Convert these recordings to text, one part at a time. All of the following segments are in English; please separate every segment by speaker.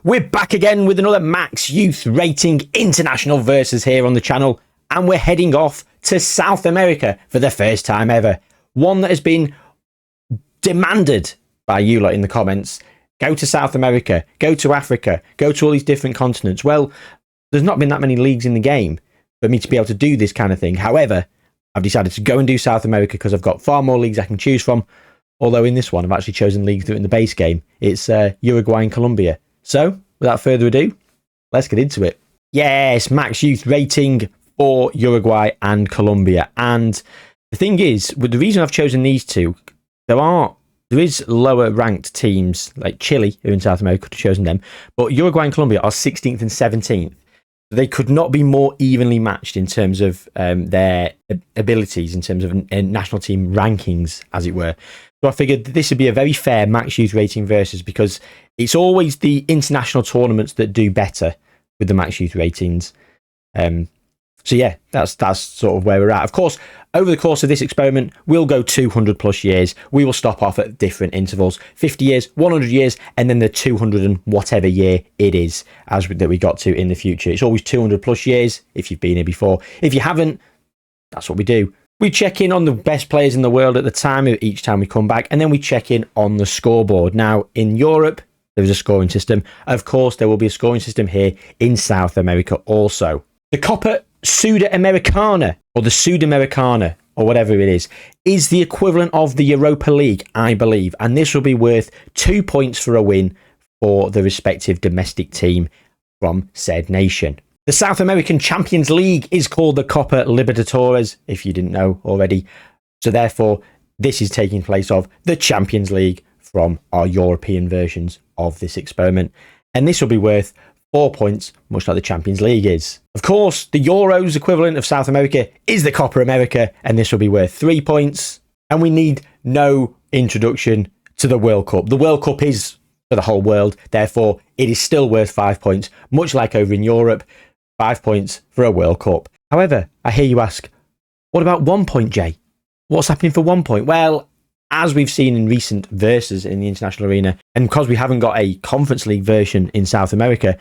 Speaker 1: We're back again with another Max Youth Rating International Versus here on the channel, and we're heading off to South America for the first time ever. One that has been demanded by you lot in the comments. Go to South America, go to Africa, go to all these different continents. Well, there's not been that many leagues in the game for me to be able to do this kind of thing. However, I've decided to go and do South America because I've got far more leagues I can choose from. Although in this one, I've actually chosen leagues that are in the base game. It's Uruguay and Colombia. So, without further ado, let's get into it. Yes, Max Youth Rating for Uruguay and Colombia. And the thing is, with the reason I've chosen these two, there is lower ranked teams like Chile, who in South America, could have chosen them. But Uruguay and Colombia are 16th and 17th. They could not be more evenly matched in terms of their abilities, in terms of national team rankings, as it were. So I figured this would be a very fair Max Youth Rating versus, because it's always the international tournaments that do better with the Max Youth Ratings. So yeah, that's sort of where we're at. Of course, over the course of this experiment, we'll go 200 plus years. We will stop off at different intervals, 50 years, 100 years, and then the 200 and whatever year it is that we got to in the future. It's always 200 plus years if you've been here before. If you haven't, that's what we do. We check in on the best players in the world at the time, each time we come back, and then we check in on the scoreboard. Now, in Europe, there's a scoring system. Of course, there will be a scoring system here in South America also. The Copa Sudamericana, or the Sudamericana, or whatever it is the equivalent of the Europa League, I believe. And this will be worth 2 points for a win for the respective domestic team from said nation. The South American Champions League is called the Copa Libertadores, if you didn't know already. So therefore, this is taking place of the Champions League from our European versions of this experiment. And this will be worth 4 points, much like the Champions League is. Of course, the Euros equivalent of South America is the Copa America, and this will be worth 3 points. And we need no introduction to the World Cup. The World Cup is for the whole world, therefore it is still worth 5 points, much like over in Europe. 5 points for a World Cup. However, I hear you ask, what about 1 point, Jay? What's happening for 1 point? Well, as we've seen in recent verses in the international arena, and because we haven't got a Conference League version in South America,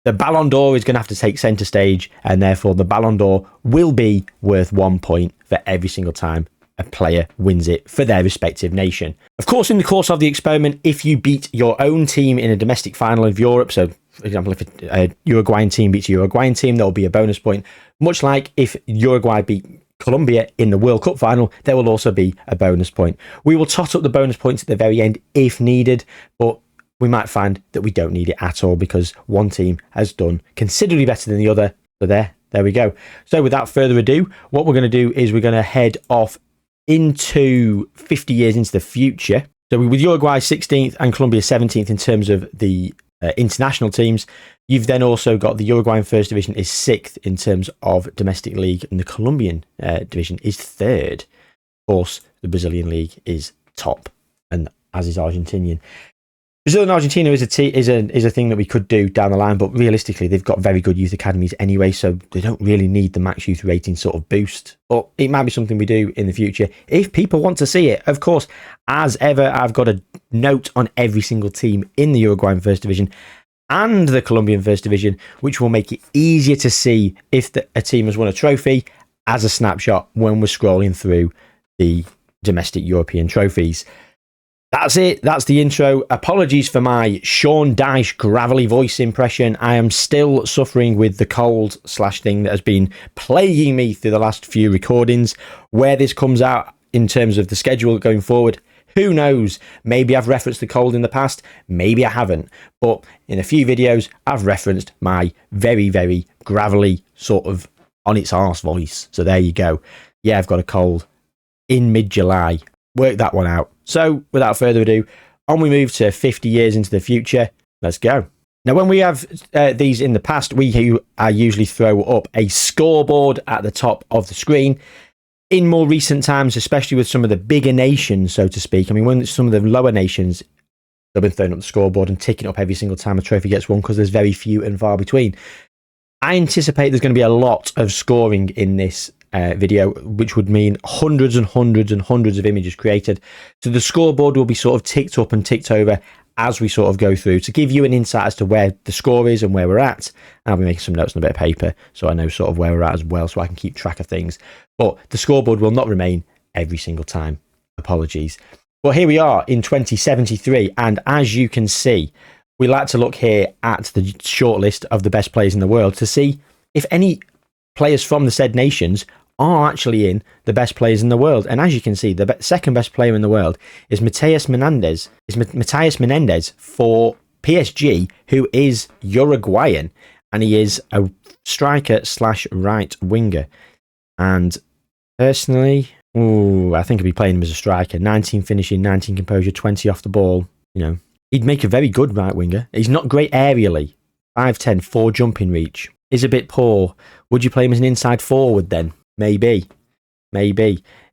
Speaker 1: the Balonor is going to have to take centre stage, and therefore the Balonor will be worth 1 point for every single time a player wins it for their respective nation. Of course, in the course of the experiment, if you beat your own team in a domestic final of Europe, so for example, if a Uruguayan team beats a Uruguayan team, there will be a bonus point. Much like if Uruguay beat Colombia in the World Cup final, there will also be a bonus point. We will tot up the bonus points at the very end if needed, but we might find that we don't need it at all because one team has done considerably better than the other. So there we go. So without further ado, what we're going to do is we're going to head off into 50 years into the future. So with Uruguay 16th and Colombia 17th in terms of the international teams, you've then also got the Uruguayan First Division is 6th in terms of domestic league, and the Colombian division is 3rd. Of course, the Brazilian league is top, and as is Argentinian. Brazil and Argentina is a thing that we could do down the line, but realistically, they've got very good youth academies anyway, so they don't really need the Max Youth Rating sort of boost. But it might be something we do in the future if people want to see it. Of course, as ever, I've got a note on every single team in the Uruguayan First Division and the Colombian First Division, which will make it easier to see if a team has won a trophy as a snapshot when we're scrolling through the domestic European trophies. That's it. That's the intro. Apologies for my Sean Dyche gravelly voice impression. I am still suffering with the cold / thing that has been plaguing me through the last few recordings. Where this comes out in terms of the schedule going forward, who knows? Maybe I've referenced the cold in the past. Maybe I haven't. But in a few videos, I've referenced my very, very gravelly sort of on its arse voice. So there you go. Yeah, I've got a cold in mid-July. Work that one out. So, without further ado, on we move to 50 years into the future. Let's go. Now, when we have these in the past, we usually throw up a scoreboard at the top of the screen. In more recent times, especially with some of the bigger nations, so to speak, I mean, when some of the lower nations, they've been throwing up the scoreboard and ticking up every single time a trophy gets won because there's very few and far between. I anticipate there's going to be a lot of scoring in this video, which would mean hundreds and hundreds and hundreds of images created. So the scoreboard will be sort of ticked up and ticked over as we sort of go through to give you an insight as to where the score is and where we're at. And I'll be making some notes on a bit of paper so I know sort of where we're at as well, so I can keep track of things. But the scoreboard will not remain every single time. Apologies. Well, here we are in 2073, and as you can see, we like to look here at the shortlist of the best players in the world to see if any players from the said nations are actually in the best players in the world. And as you can see, the second best player in the world is Matías Menendez for PSG, who is Uruguayan, and he is a striker / right winger. And personally, I think I'd be playing him as a striker. 19 finishing, 19 composure, 20 off the ball. You know, he'd make a very good right winger. He's not great aerially. 5'10", 4 jumping reach. Is a bit poor. Would you play him as an inside forward then? Maybe.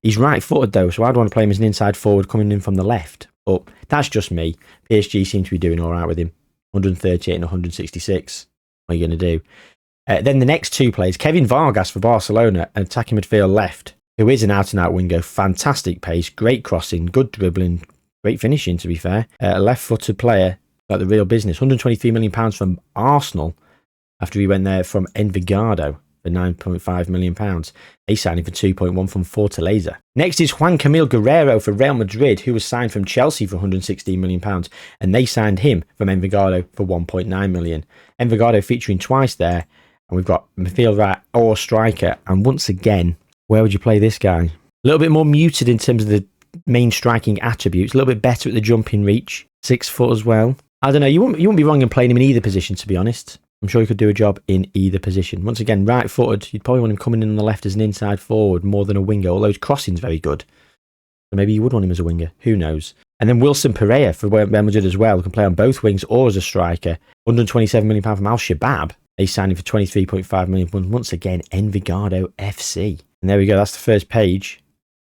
Speaker 1: He's right-footed though, so I'd want to play him as an inside forward coming in from the left. But that's just me. PSG seem to be doing all right with him. 138 and 166. What are you going to do? Then the next two players, Kevin Vargas for Barcelona, attacking midfield left, who is an out-and-out winger. Fantastic pace, great crossing, good dribbling, great finishing to be fair. A left-footed player, like the real business. £123 million from Arsenal after he went there from Envigado for £9.5 million. They signed him for 2.1 from Fortaleza. Next is Juan Camilo Guerrero for Real Madrid, who was signed from Chelsea for £116 million, and they signed him from Envigado for £1.9 million. Envigado featuring twice there, and we've got midfield right or striker, and once again, where would you play this guy? A little bit more muted in terms of the main striking attributes, a little bit better at the jumping reach, 6 foot as well. I don't know, you wouldn't be wrong in playing him in either position, to be honest. I'm sure he could do a job in either position. Once again, right-footed, you'd probably want him coming in on the left as an inside forward more than a winger, although his crossing's very good. So maybe you would want him as a winger. Who knows? And then Wilson Pereira for Real Madrid as well, who can play on both wings or as a striker. £127 million from Al Shabab. They signed him for £23.5 million. Once again, Envigado FC. And there we go. That's the first page.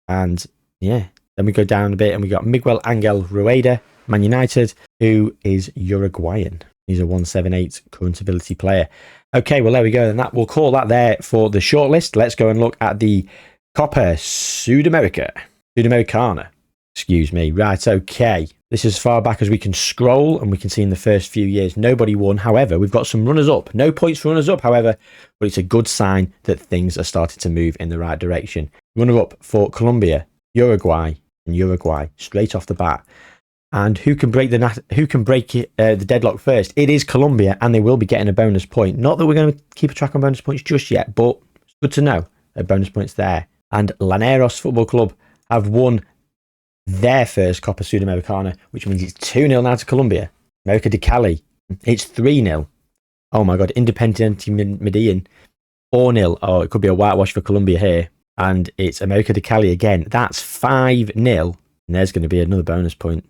Speaker 1: And yeah, then we go down a bit and we got Miguel Angel Rueda, Man United, who is Uruguayan. He's a 178 current ability player. Okay, well, there we go. And that we'll call that there for the shortlist. Let's go and look at the Copa Sudamericana. Excuse me. Right, okay. This is as far back as we can scroll, and we can see in the first few years, nobody won. However, we've got some runners-up. No points for runners-up, however, but it's a good sign that things are starting to move in the right direction. Runner-up for Colombia, Uruguay, and Uruguay, straight off the bat. And who can break the deadlock first? It is Colombia, and they will be getting a bonus point. Not that we're going to keep a track on bonus points just yet, but it's good to know a bonus points there. And Llaneros Football Club have won their first Copa Sudamericana, which means it's 2-0 now to Colombia. America de Cali, it's 3-0. Oh my God, Independiente Medellin, 4-0. Oh, it could be a whitewash for Colombia here. And it's America de Cali again. That's 5-0. And there's going to be another bonus point,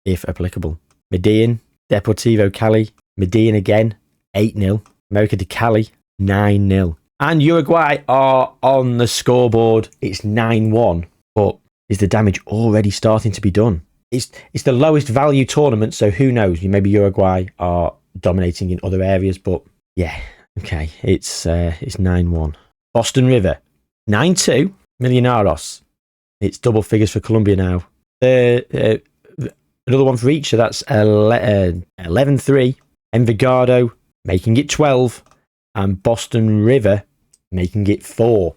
Speaker 1: if applicable. Medellin, Deportivo Cali, Medellin again, 8-0. America de Cali, 9-0. And Uruguay are on the scoreboard. It's 9-1. But is the damage already starting to be done? It's the lowest value tournament, so who knows? Maybe Uruguay are dominating in other areas, but yeah, okay. It's 9-1. Boston River, 9-2. Millonarios. It's double figures for Colombia now. Another one for each, so that's 11-3. Envigado making it 12, and Boston River making it 4.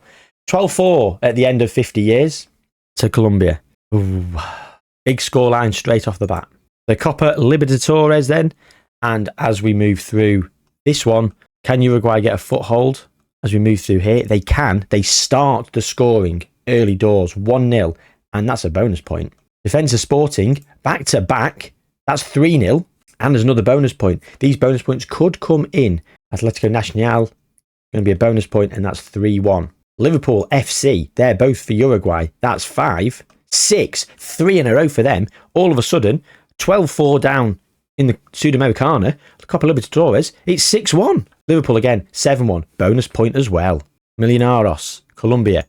Speaker 1: 12-4 at the end of 50 years to Colombia. Ooh. Big scoreline straight off the bat. The Copa Libertadores then, and as we move through this one, can Uruguay get a foothold as we move through here? They can. They start the scoring early doors, 1-0, and that's a bonus point. Defensa Sporting, back to back, that's 3-0, and there's another bonus point. These bonus points could come in. Atletico Nacional, going to be a bonus point, and that's 3-1. Liverpool FC, they're both for Uruguay. That's 5, 6, 3 in a row for them. All of a sudden, 12-4 down in the Sudamericana, the Copa Libertadores, it's 6-1. Liverpool again, 7-1, bonus point as well. Millonarios, Colombia,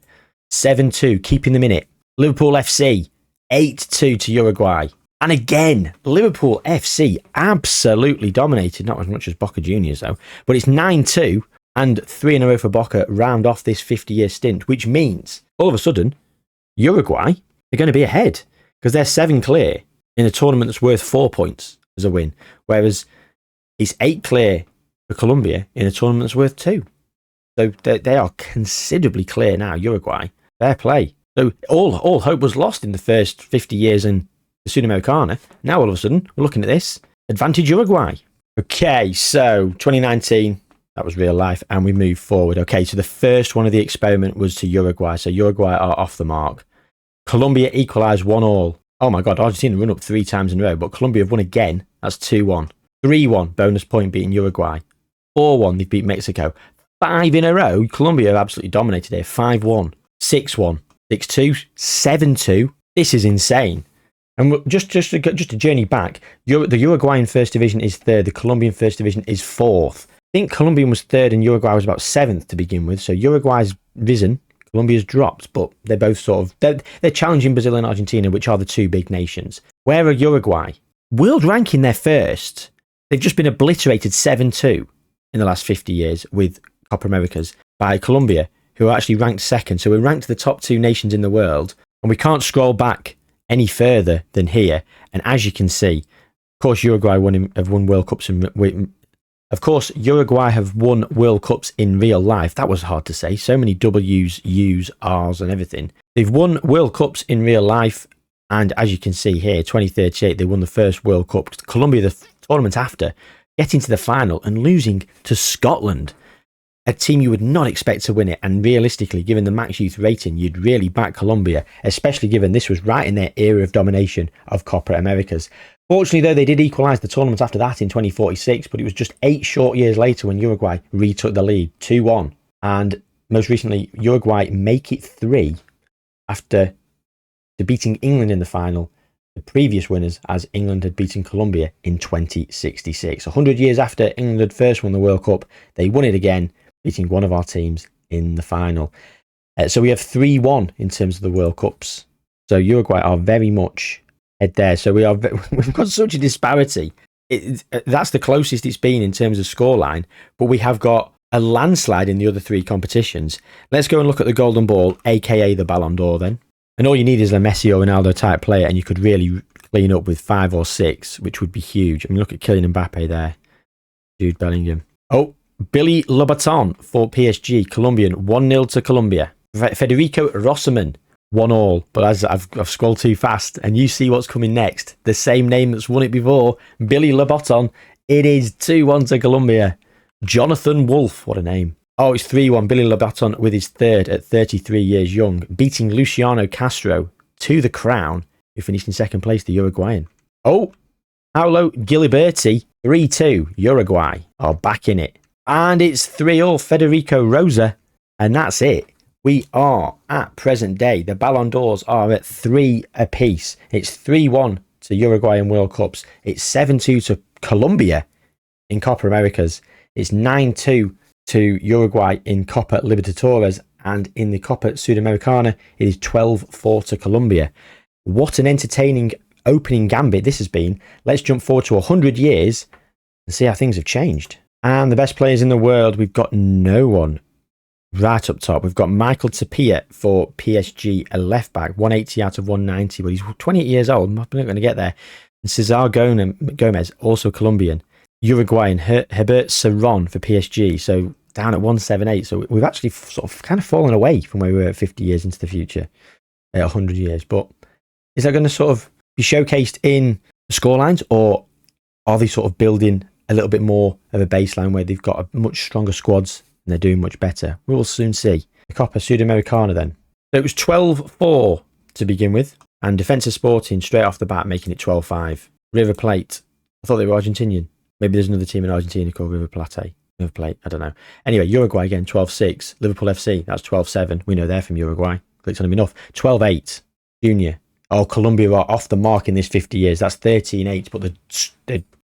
Speaker 1: 7-2, keeping them in it. Liverpool FC, 8-2 to Uruguay. And again, Liverpool FC absolutely dominated, not as much as Boca Juniors though, but it's 9-2. and 3 in a row for Boca round off this 50-year stint, which means all of a sudden Uruguay are going to be ahead because they're 7 clear in a tournament that's worth 4 points as a win, whereas it's 8 clear for Colombia in a tournament that's worth 2. So they are considerably clear now, Uruguay. Fair play. So all hope was lost in the first 50 years in the Sudamericana. Now all of a sudden, we're looking at this. Advantage Uruguay. Okay, so 2019, that was real life, and we move forward. Okay, so the first one of the experiment was to Uruguay. So Uruguay are off the mark. Colombia equalised 1-1. Oh my God, Argentina run up 3 times in a row, but Colombia have won again. That's 2-1. 3-1, bonus point beating Uruguay. 4-1, they've beat Mexico. 5 in a row, Colombia have absolutely dominated here. 5-1, 6-1, 6-2, 7-2. This is insane. And just to journey back, the Uruguayan first division is 3rd. The Colombian first division is 4th. I think Colombian was 3rd and Uruguay was about 7th to begin with. So Uruguay's risen, Colombia's dropped, but they're both they're challenging Brazil and Argentina, which are the 2 big nations. Where are Uruguay? World ranking, they're first. They've just been obliterated 7-2 in the last 50 years with Copa Americas by Colombia, who are actually ranked 2nd. So we're ranked the top 2 nations in the world, and we can't scroll back any further than here. And as you can see, of course, Uruguay have won World Cups in real life. That was hard to say. So many W's, U's, R's, and everything. They've won World Cups in real life, and as you can see here, 2038, they won the first World Cup. Colombia, the tournament after, getting to the final and losing to Scotland, a team you would not expect to win it. And realistically, given the max youth rating, you'd really back Colombia, especially given this was right in their era of domination of Copa Americas. Fortunately, though, they did equalise the tournament after that in 2046, but it was just 8 short years later when Uruguay retook the lead, 2-1. And most recently, Uruguay make it 3 after beating England in the final, the previous winners, as England had beaten Colombia in 2066. 100 years after England had first won the World Cup, they won it again, beating one of our teams in the final. So we have 3-1 in terms of the World Cups. So Uruguay are very much head there. So we've got such a disparity. That's the closest it's been in terms of scoreline, but we have got a landslide in the other 3 competitions. Let's go and look at the Golden Ball, aka the Balonor then. And all you need is a Messi or Ronaldo type player, and you could really clean up with 5 or 6, which would be huge. I mean, look at Kylian Mbappe there, Jude Bellingham. Oh, Billy Lobaton for PSG, Colombian, 1-0 to Colombia. Federico Rosserman, 1-1. But as I've scrolled too fast, and you see what's coming next, the same name that's won it before, Billy Lobaton, it is 2-1 to Colombia. Jonathan Wolf, what a name. Oh, it's 3-1. Billy Lobaton with his 3rd at 33 years young, beating Luciano Castro to the crown, who finished in 2nd place, the Uruguayan. Oh, Paulo Giliberti, 3-2. Uruguay are back in it. And it's 3-0 Federico Rosa, and that's it. We are, at present day, the Ballon d'Ors are at 3 apiece. It's 3-1 to Uruguay in World Cups. It's 7-2 to Colombia in Copa Americas. It's 9-2 to Uruguay in Copa Libertadores, and in the Copa Sudamericana, it is 12-4 to Colombia. What an entertaining opening gambit this has been. Let's jump forward to 100 years and see how things have changed. And the best players in the world, we've got no one right up top. We've got Michael Tapia for PSG, a left back, 180 out of 190, but he's 28 years old. I'm not going to get there. And Cesar Gomez, also Colombian. Uruguayan, Herbert Serron for PSG, so down at 178. So we've actually sort of kind of fallen away from where we were 50 years into the future, 100 years. But is that going to sort of be showcased in the scorelines, or are they sort of building a little bit more of a baseline where they've got a much stronger squads and they're doing much better? We will soon see. The Copa Sudamericana then. So it was 12-4 to begin with, and Defensa Sporting straight off the bat making it 12-5. River Plate, I thought they were Argentinian. Maybe there's another team in Argentina called River Plate, I don't know. Anyway, Uruguay again, 12-6. Liverpool FC, that's 12-7. We know they're from Uruguay. Clicked on them enough. 12-8. Junior. Oh, Colombia are off the mark in this 50 years. That's 13-8, but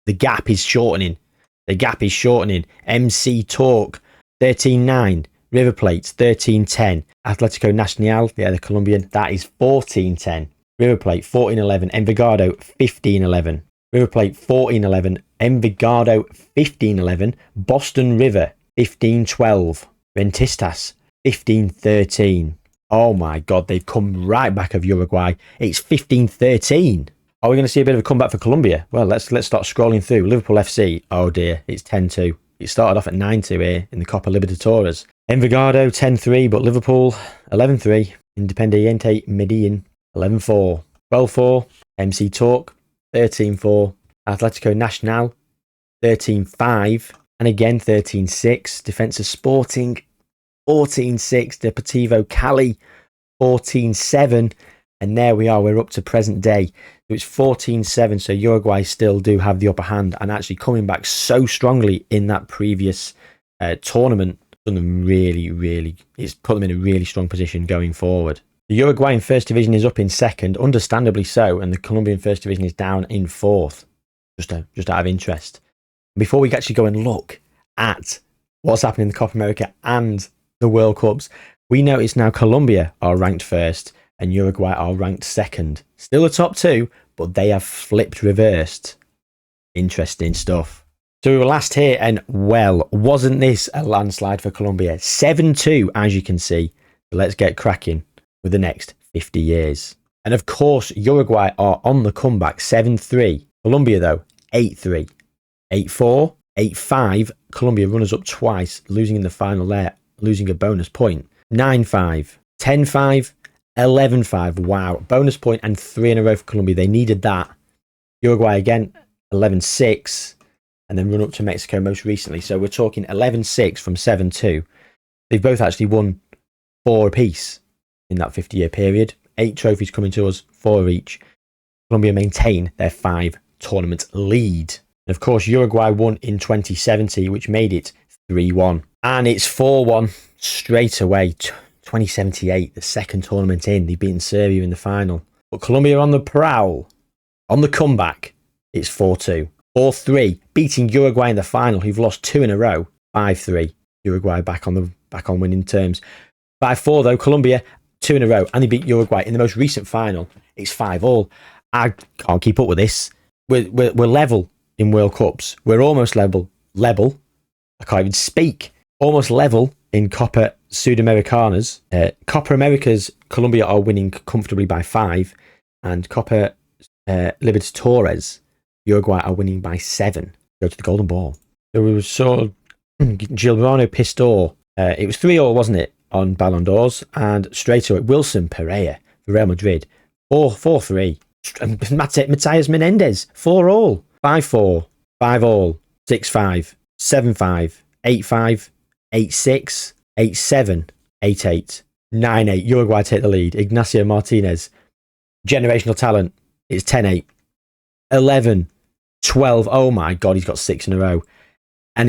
Speaker 1: the gap is shortening. The gap is shortening. MC Talk, 13-9. River Plate, 13-10. Atletico Nacional, the Colombian, that is 14-10. River Plate, 14-11. Envigado, 15-11. River Plate, 14-11. Envigado, 15-11. Boston River, 15-12. Rentistas, 15-13. Oh my God, they've come right back of Uruguay. It's 15-13. Are we going to see a bit of a comeback for Colombia? Well, let's start scrolling through. Liverpool FC, oh dear, it's 10-2. It started off at 9-2 here in the Copa Libertadores. Envigado, 10-3, but Liverpool, 11-3. Independiente Medellin, 11-4. 12-4. MC Talk, 13-4. Atletico Nacional, 13-5. And again, 13-6. Defensa Sporting, 14-6. Deportivo Cali, 14-7. And there we are. We're up to present day. So it's 14-7. So Uruguay still do have the upper hand, and actually coming back so strongly in that previous tournament. Done them it's put them in a really strong position going forward. The Uruguayan First Division is up in second, understandably so, and the Colombian First Division is down in fourth, just out of interest. Before we actually go and look at what's happening in the Copa America and the World Cups, we notice now Colombia are ranked first and Uruguay are ranked second. Still the top two, but they have flipped reversed. Interesting stuff. So we were last here, and well, wasn't this a landslide for Colombia? 7-2, as you can see. So let's get cracking with the next 50 years. And of course, Uruguay are on the comeback, 7-3. Colombia, though, 8-3. 8-4, 8-5. Colombia runners up twice, losing in the final there, losing a bonus point. 9-5, 10-5, 11-5. Wow, bonus point and 3 in a row for Colombia. They needed that. Uruguay again, 11-6. And then run up to Mexico most recently. So we're talking 11-6 from 7-2. They've both actually won 4 apiece in that 50-year period. 8 trophies coming to us, 4 each. Colombia maintain their 5-tournament lead. And of course, Uruguay won in 2070, which made it 3-1. And it's 4-1 straight away. 2078, the second tournament in. They've beaten Serbia in the final. But Colombia on the prowl. On the comeback, it's 4-2. 4-3, beating Uruguay in the final, who've lost 2 in a row. 5-3, Uruguay back on winning terms. 5-4 though, Colombia 2 in a row, and they beat Uruguay in the most recent final. It's 5-all. I can't keep up with this. We're level in World Cups. We're almost level. I can't even speak. Almost level in Copa Sudamericanas. Copa Americas, Colombia are winning comfortably by 5, and Copa Libertadores, Uruguay are winning by 7. Go to the golden ball. So we saw Gilberto Pistor. It was 3-all, wasn't it, on Balonors? And straight away, Wilson Pereira for Real Madrid. 4-3. Matias Menendez, 4-all. 5-4. 5-all. 6-5. 7-5. 8-5. 8-6. 8-7. 8-8. 9-8. Uruguay take the lead. Ignacio Martinez. Generational talent. It's 10-8. 11. 12. Oh my God, he's got 6 in a row. And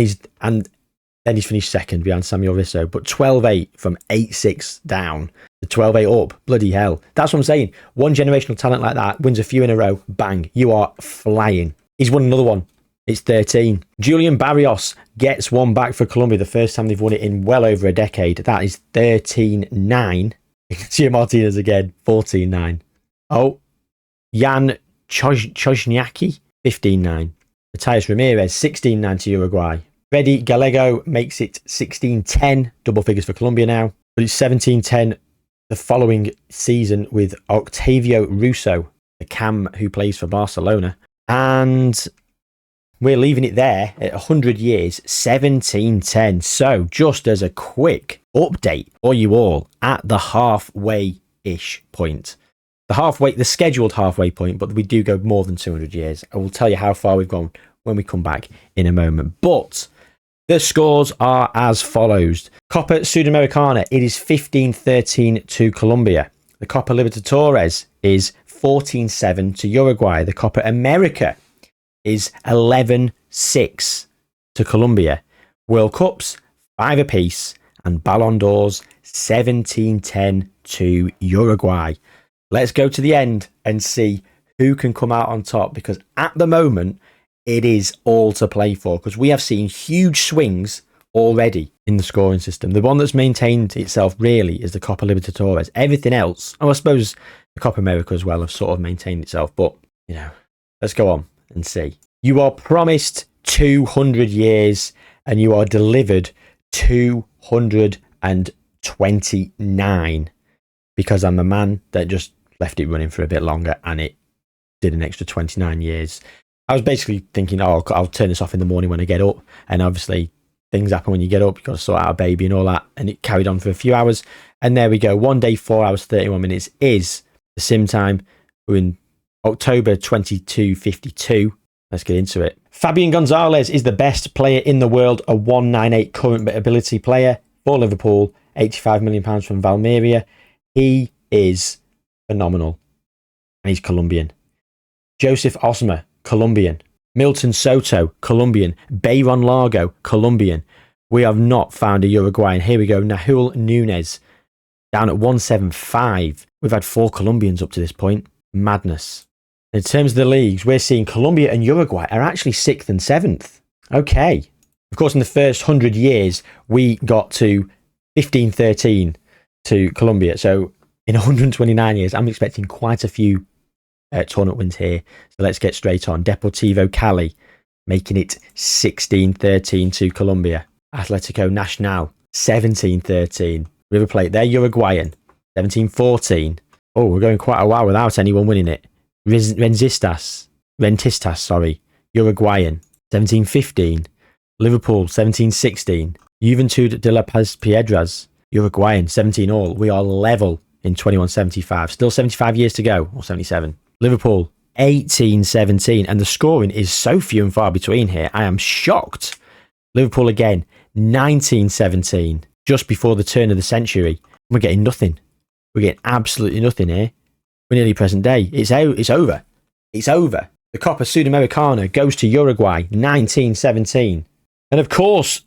Speaker 1: then he's finished second behind Samuel Risso. But 12-8 from 8-6 down to 12-8 up. Bloody hell. That's what I'm saying. One generational talent like that wins a few in a row. Bang. You are flying. He's won another one. It's 13. Julian Barrios gets one back for Colombia. The first time they've won it in well over a decade. That is 13-9. Ignacio Martinez again. 14-9. Oh. Jan Chojniacki. 15-9. Matias Ramirez, 16-9 to Uruguay. Freddy Gallego makes it 16-10. Double figures for Colombia now. But it's 17-10 the following season with Octavio Russo, the cam who plays for Barcelona. And we're leaving it there at 100 years, 17-10. So just as a quick update for you all at the halfway-ish point. The scheduled halfway point, but we do go more than 200 years. I will tell you how far we've gone when we come back in a moment. But the scores are as follows. Copa Sudamericana, it is 15-13 to Colombia. The Copa Libertadores is 14-7 to Uruguay. The Copa America is 11-6 to Colombia. World Cups, 5 apiece. And Ballon d'Ors, 17-10 to Uruguay. Let's go to the end and see who can come out on top, because at the moment, it is all to play for, because we have seen huge swings already in the scoring system. The one that's maintained itself really is the Copa Libertadores. Everything else, I suppose the Copa America as well, have sort of maintained itself. But, let's go on and see. You are promised 200 years and you are delivered 229, because I'm a man that just left it running for a bit longer and it did an extra 29 years. I was basically thinking, oh, I'll turn this off in the morning when I get up. And obviously things happen when you get up. You've got to sort out a baby and all that. And it carried on for a few hours. And there we go. 1 day, 4 hours, 31 minutes is the sim time. We're in October 2252. Let's get into it. Fabian Gonzalez is the best player in the world, a 198 current ability player for Liverpool, £85 million from Valmeria. He is phenomenal. And he's Colombian. Joseph Osma, Colombian. Milton Soto, Colombian. Bayron Largo, Colombian. We have not found a Uruguayan. Here we go. Nahul Nunez, down at 175. We've had 4 Colombians up to this point. Madness. In terms of the leagues, we're seeing Colombia and Uruguay are actually 6th and 7th. Okay. Of course, in the first 100 years, we got to 15-13 to Colombia. So in 129 years, I'm expecting quite a few tournament wins here. So let's get straight on. Deportivo Cali making it 16-13 to Colombia. Atletico Nacional 17-13. River Plate, they're Uruguayan, 17-14. Oh, we're going quite a while without anyone winning it. Rentistas, Uruguayan, 17-15. Liverpool, 17-16. Juventud de la Paz Piedras, Uruguayan, 17 all. We are level in 21-75. Still 75 years to go, or 77. Liverpool, 18-17. And the scoring is so few and far between here. I am shocked. Liverpool again, 19-17. Just before the turn of the century. We're getting nothing. We're getting absolutely nothing here. We're nearly present day. It's over. It's over. The Copa Sudamericana goes to Uruguay, 19-17. And of course,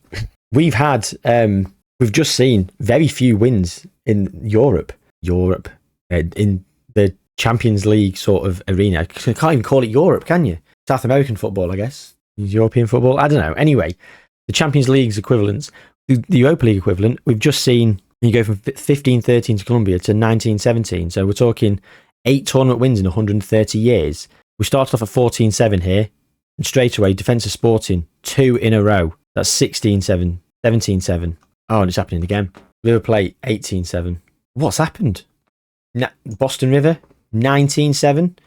Speaker 1: we've just seen very few wins in Europe, in the Champions League sort of arena. You can't even call it Europe, can you? South American football, I guess. European football, I don't know. Anyway, the Champions League's equivalents, the Europa League equivalent, we've just seen you go from 15-13 to Colombia to 19-17. So we're talking 8 tournament wins in 130 years. We started off at 14-7 here, and straight away, Defensa Sporting, 2 in a row. That's 16-7, 17-7. Oh, and it's happening again. River Plate, 18-7. What's happened? Boston River, 19-7.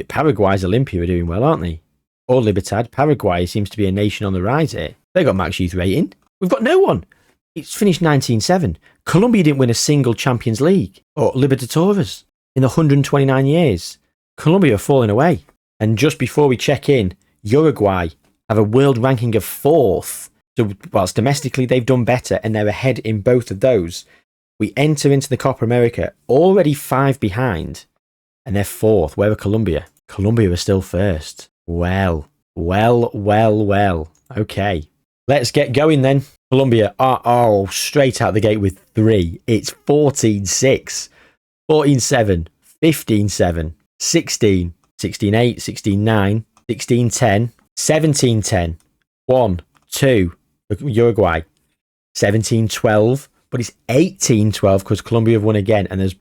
Speaker 1: Paraguay's Olympia are doing well, aren't they? Or Libertad. Paraguay seems to be a nation on the rise here. They got max youth rating. We've got no one. It's finished 19-7. Colombia didn't win a single Champions League or Libertadores in 129 years. Colombia are falling away. And just before we check in, Uruguay have a world ranking of 4th. So whilst domestically they've done better and they're ahead in both of those, we enter into the Copa America already 5 behind and they're 4th. Where are Colombia? Colombia are still 1st. Well. Okay. Let's get going then. Colombia are straight out the gate with 3. It's 14-6, 14-7, 15-7, 16, 16-8, 16-9, 16-10, 17-10, 1, 2, Uruguay, 17-12, but it's 18-12 because Colombia have won again and there's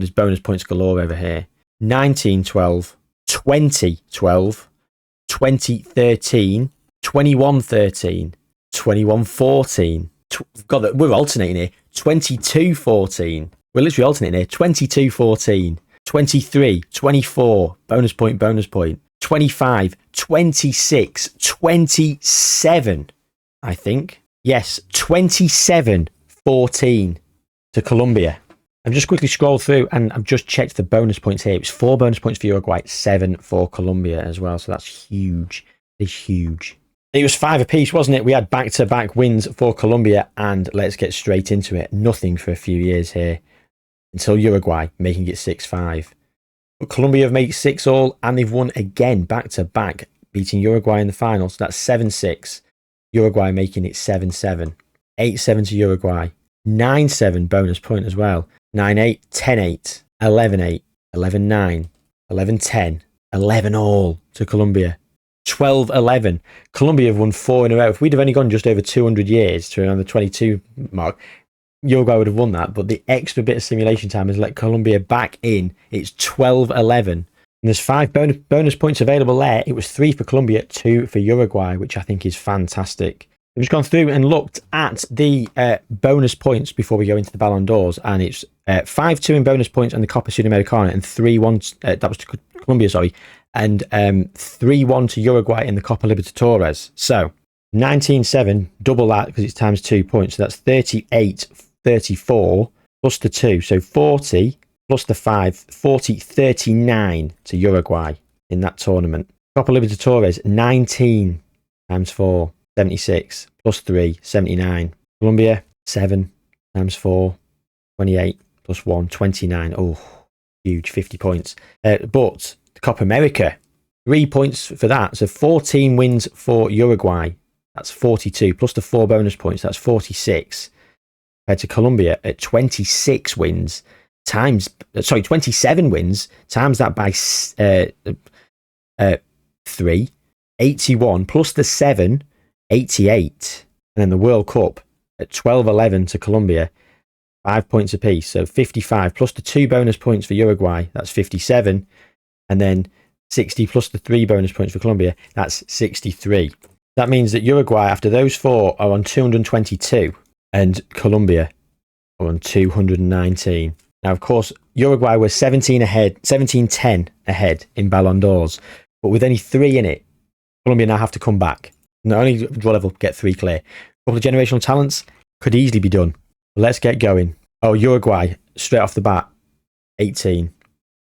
Speaker 1: bonus points galore over here. 19-12, 20-12, 20-13, 21-13, 21-14. God, we're alternating here. 22-14. We're literally alternating here. 22-14. 23, 24. Bonus point. 25, 26, 27. I think. Yes, 27-14 to Colombia. I've just quickly scrolled through and I've just checked the bonus points here. It's 4 bonus points for Uruguay, 7 for Colombia as well. So that's huge. It's huge. It was 5 apiece, wasn't it? We had back-to-back wins for Colombia, and let's get straight into it. Nothing for a few years here until Uruguay making it 6-5. But Colombia have made it 6 all, and they've won again back-to-back, beating Uruguay in the final. So that's 7-6. Uruguay making it 7-7. 8-7 to Uruguay. 9-7 bonus point as well. 9-8, 10-8, 11-8, 11-9, 11-10, 11 all to Colombia. 12-11. Colombia have won 4 in a row. If we'd have only gone just over 200 years to around the 22 mark, Uruguay would have won that. But the extra bit of simulation time has let Colombia back in. It's 12-11. And there's 5 bonus points available there. It was 3 for Colombia, 2 for Uruguay, which I think is fantastic. We've just gone through and looked at the bonus points before we go into the Ballon d'Ors, and it's 5-2 in bonus points on the Copa Sudamericana, and 3-1, that was to Colombia, sorry, and 3-1 to Uruguay in the Copa Libertadores. So 19-7, double that because it's times 2 points, so that's 38-34 plus the 2, so 40 plus the 5, 40-39 to Uruguay in that tournament. Copa Libertadores, 19 times 4, 76 plus 3, 79. Colombia, 7 times 4, 28 plus 1, 29. Oh, huge, 50 points. But the Copa America, 3 points for that. So 14 wins for Uruguay. That's 42 plus the 4 bonus points. That's 46. Compared to Colombia at 26 wins times, 27 wins times that by 3, 81 plus the 7, 88, and then the World Cup at 12-11 to Colombia, 5 points apiece, so 55 plus the 2 bonus points for Uruguay, that's 57, and then 60 plus the 3 bonus points for Colombia, that's 63. That means that Uruguay, after those 4, are on 222, and Colombia are on 219. Now, of course, Uruguay was 17-10 ahead in Ballon d'Ors, but with only 3 in it, Colombia now have to come back. Not only draw level, get 3 clear. A couple of generational talents could easily be done. But let's get going. Oh, Uruguay, straight off the bat, 18.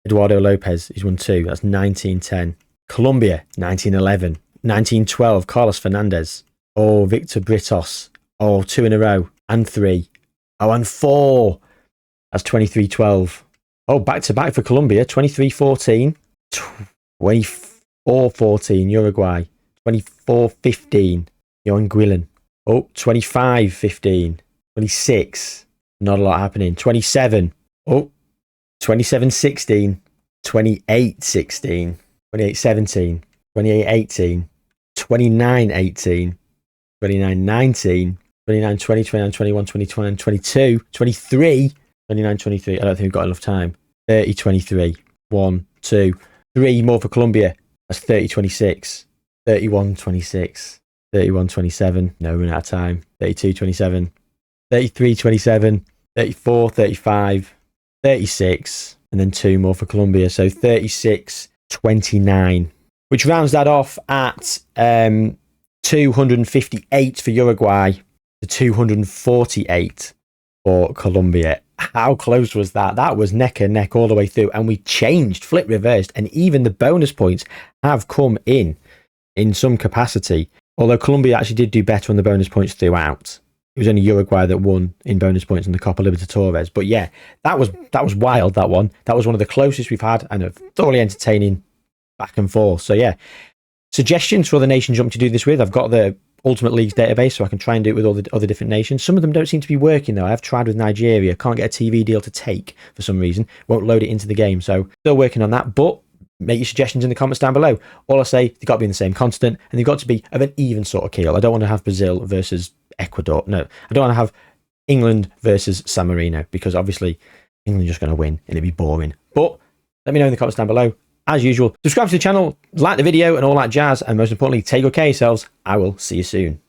Speaker 1: Eduardo Lopez, he's won 2. That's 19-10. Colombia, 19-11. 19-12, Carlos Fernandez. Oh, Victor Britos. Oh, 2 in a row. And 3. Oh, and 4. That's 23-12. Oh, back-to-back for Colombia, 23-14. 24-14, Uruguay. 24-15, Johan Guillen. Oh, 25-15. 26, not a lot happening. 27, oh, 27-16. 28-16. 28-17. 28-18. 29-18. 29-19. 29-20, 29-21, 29-22, 23. 29-23, I don't think we've got enough time. 30-23. 1, 2, 3 more for Colombia. That's 30-26. 31-26, 31-27, no, we're out of time. 32-27, 33-27, 34-35, 36, and then 2 more for Colombia. So 36-29, which rounds that off at 258 for Uruguay to 248 for Colombia. How close was that? That was neck and neck all the way through, and we changed, flip reversed, and even the bonus points have come in some capacity. Although Colombia actually did do better on the bonus points throughout. It was only Uruguay that won in bonus points in the Copa Libertadores. But yeah, that was wild, that one. That was one of the closest we've had, and a thoroughly entertaining back and forth. So yeah, suggestions for other nations you want me to do this with. I've got the Ultimate Leagues database, so I can try and do it with all the other different nations. Some of them don't seem to be working though. I've tried with Nigeria. Can't get a TV deal to take for some reason. Won't load it into the game. So still working on that. But make your suggestions in the comments down below. All I say, they've got to be in the same continent, and they've got to be of an even sort of keel. I don't want to have Brazil versus Ecuador. No, I don't want to have England versus San Marino, because obviously England's just going to win and it'd be boring. But let me know in the comments down below. As usual, subscribe to the channel, like the video and all that jazz, and most importantly, take good care of yourselves. I will see you soon.